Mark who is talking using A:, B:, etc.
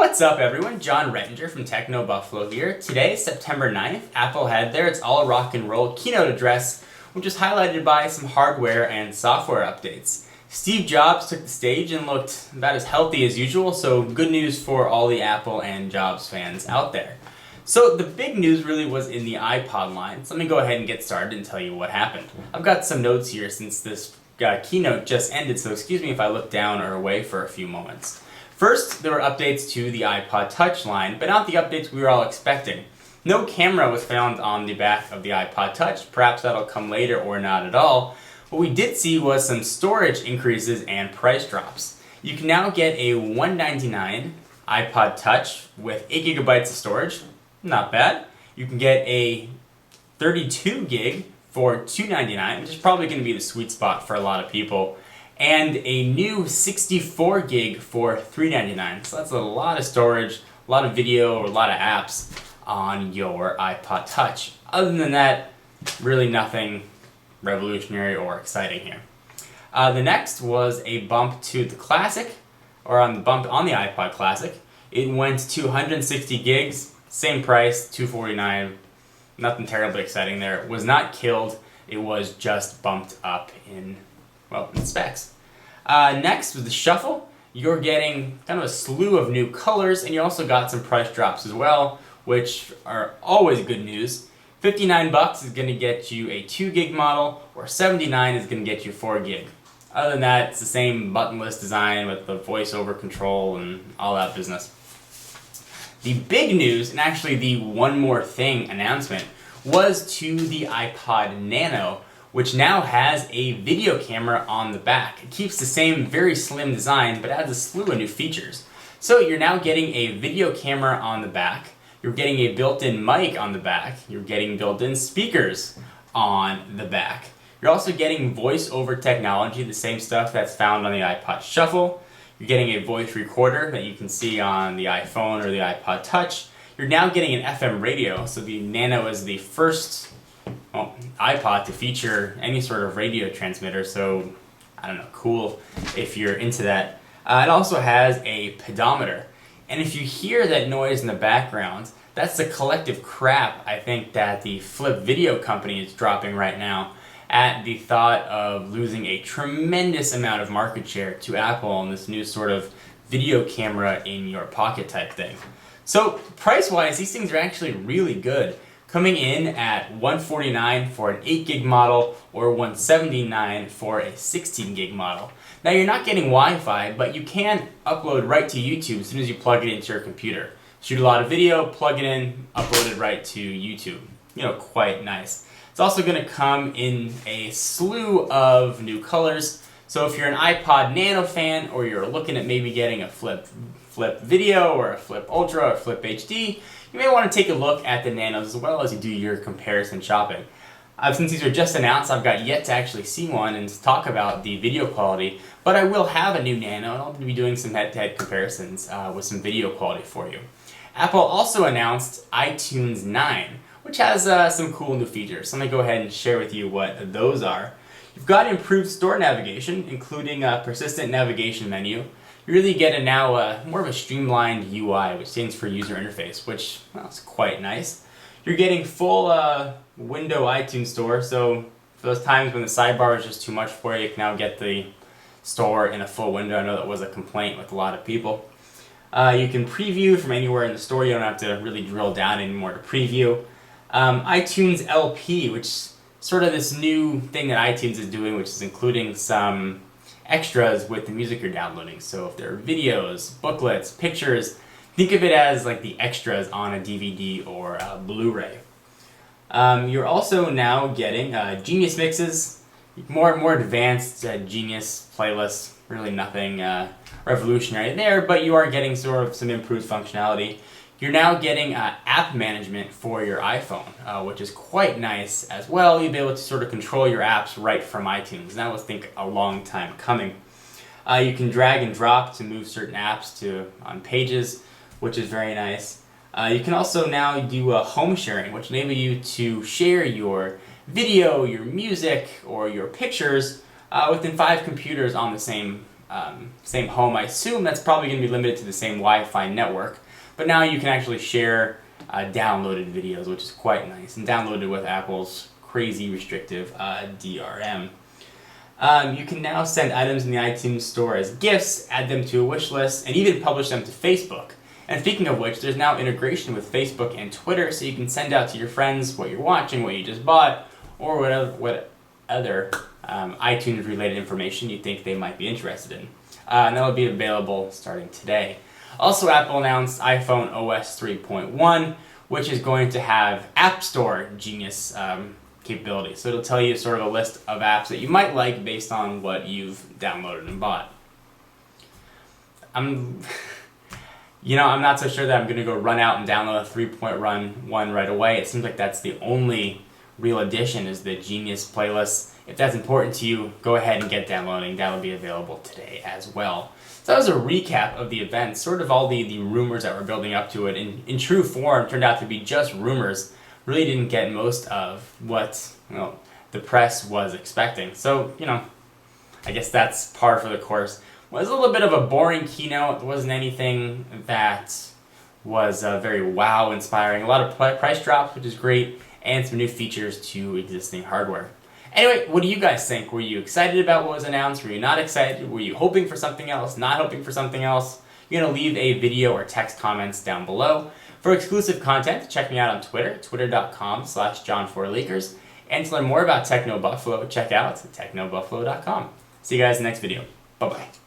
A: What's up everyone, John Rettinger from TechnoBuffalo here. Today, September 9th, Apple had their It's All Rock and Roll keynote address, which was highlighted by some hardware and software updates. Steve Jobs took the stage and looked about as healthy as usual, so good news for all the Apple and Jobs fans out there. So the big news really was in the iPod line, so let me go ahead and get started and tell you what happened. I've got some notes here since this keynote just ended, so excuse me if I look down or away for a few moments. First, there were updates to the iPod Touch line, but not the updates we were all expecting. No camera was found on the back of the iPod Touch, perhaps that'll come later or not at all. What we did see was some storage increases and price drops. You can now get a $199 iPod Touch with 8 GB of storage, not bad. You can get a 32 gig for $299, which is probably going to be the sweet spot for a lot of people. And a new 64 gig for $399. So that's a lot of storage, a lot of video, a lot of apps on your iPod Touch. Other than that, really nothing revolutionary or exciting here. The next was a bump to the Classic, or on the bump on the iPod Classic. It went to 160 gigs, same price, $249. Nothing terribly exciting there. It was not killed, it was just bumped up in specs. Next was the Shuffle. You're getting kind of a slew of new colors, and you also got some price drops as well, which are always good news. $59 is going to get you a 2 gig model, or $79 is going to get you 4 gig. Other than that, it's the same buttonless design with the voice-over control and all that business. The big news, and actually the one more thing announcement, was to the iPod Nano, which now has a video camera on the back. It keeps the same very slim design, but adds a slew of new features. So you're now getting a video camera on the back, you're getting a built-in mic on the back, you're getting built-in speakers on the back. You're also getting voice-over technology, the same stuff that's found on the iPod Shuffle. You're getting a voice recorder that you can see on the iPhone or the iPod Touch. You're now getting an FM radio, so the Nano is the first iPod to feature any sort of radio transmitter, so I don't know, cool if you're into that. It also has a pedometer, and if you hear that noise in the background, that's the collective crap I think that the Flip Video company is dropping right now at the thought of losing a tremendous amount of market share to Apple and this new sort of video camera in your pocket type thing. So price-wise, these things are actually really good, coming in at $149 for an 8 gig model or $179 for a 16 gig model. Now you're not getting Wi-Fi, but you can upload right to YouTube as soon as you plug it into your computer. Shoot a lot of video, plug it in, upload it right to YouTube. You know, quite nice. It's also going to come in a slew of new colors. So if you're an iPod Nano fan, or you're looking at maybe getting a Flip Video or a Flip Ultra or Flip HD, you may want to take a look at the Nanos as well as you do your comparison shopping. Since these are just announced, I've got yet to actually see one and talk about the video quality, but I will have a new Nano and I'll be doing some head-to-head comparisons with some video quality for you. Apple also announced iTunes 9, which has some cool new features. So let me go ahead and share with you what those are. You've got improved store navigation, including a persistent navigation menu. You really get now more of a streamlined UI, which stands for user interface, which is quite nice. You're getting full window iTunes Store, so for those times when the sidebar is just too much for you, you can now get the store in a full window. I know that was a complaint with a lot of people. You can preview from anywhere in the store. You don't have to really drill down anymore to preview. iTunes LP, which is sort of this new thing that iTunes is doing, which is including some extras with the music you're downloading. So if there are videos, booklets, pictures, think of it as like the extras on a DVD or a Blu-ray. You're also now getting Genius mixes, more advanced Genius playlists. Really nothing revolutionary there, but you are getting sort of some improved functionality. You're now getting app management for your iPhone, which is quite nice as well. You'll be able to sort of control your apps right from iTunes. That was, I think, a long time coming. You can drag and drop to move certain apps on pages, which is very nice. You can also now do home sharing, which enables you to share your video, your music, or your pictures within 5 computers on the same same home, I assume that's probably going to be limited to the same Wi-Fi network. But now you can actually share downloaded videos, which is quite nice, and downloaded with Apple's crazy restrictive DRM. You can now send items in the iTunes Store as gifts, add them to a wish list, and even publish them to Facebook. And speaking of which, there's now integration with Facebook and Twitter, so you can send out to your friends what you're watching, what you just bought, or what other iTunes-related information you think they might be interested in. And that will be available starting today. Also, Apple announced iPhone OS 3.1, which is going to have App Store Genius capability. So it'll tell you sort of a list of apps that you might like based on what you've downloaded and bought. I'm not so sure that I'm going to go run out and download a 3.1 right away. It seems like that's the only real addition is the Genius playlist. If that's important to you, go ahead and get downloading. That'll be available today as well. So that was a recap of the event, sort of all the rumors that were building up to it. In true form, turned out to be just rumors. Really didn't get most of what the press was expecting. So, I guess that's par for the course. It was a little bit of a boring keynote. There wasn't anything that was very wow-inspiring. A lot of price drops, which is great, and some new features to existing hardware. Anyway, what do you guys think? Were you excited about what was announced? Were you not excited? Were you hoping for something else? Not hoping for something else? You're going to leave a video or text comments down below. For exclusive content, check me out on Twitter, twitter.com/John4Leakers. And to learn more about TechnoBuffalo, check out TechnoBuffalo.com. See you guys in the next video. Bye-bye.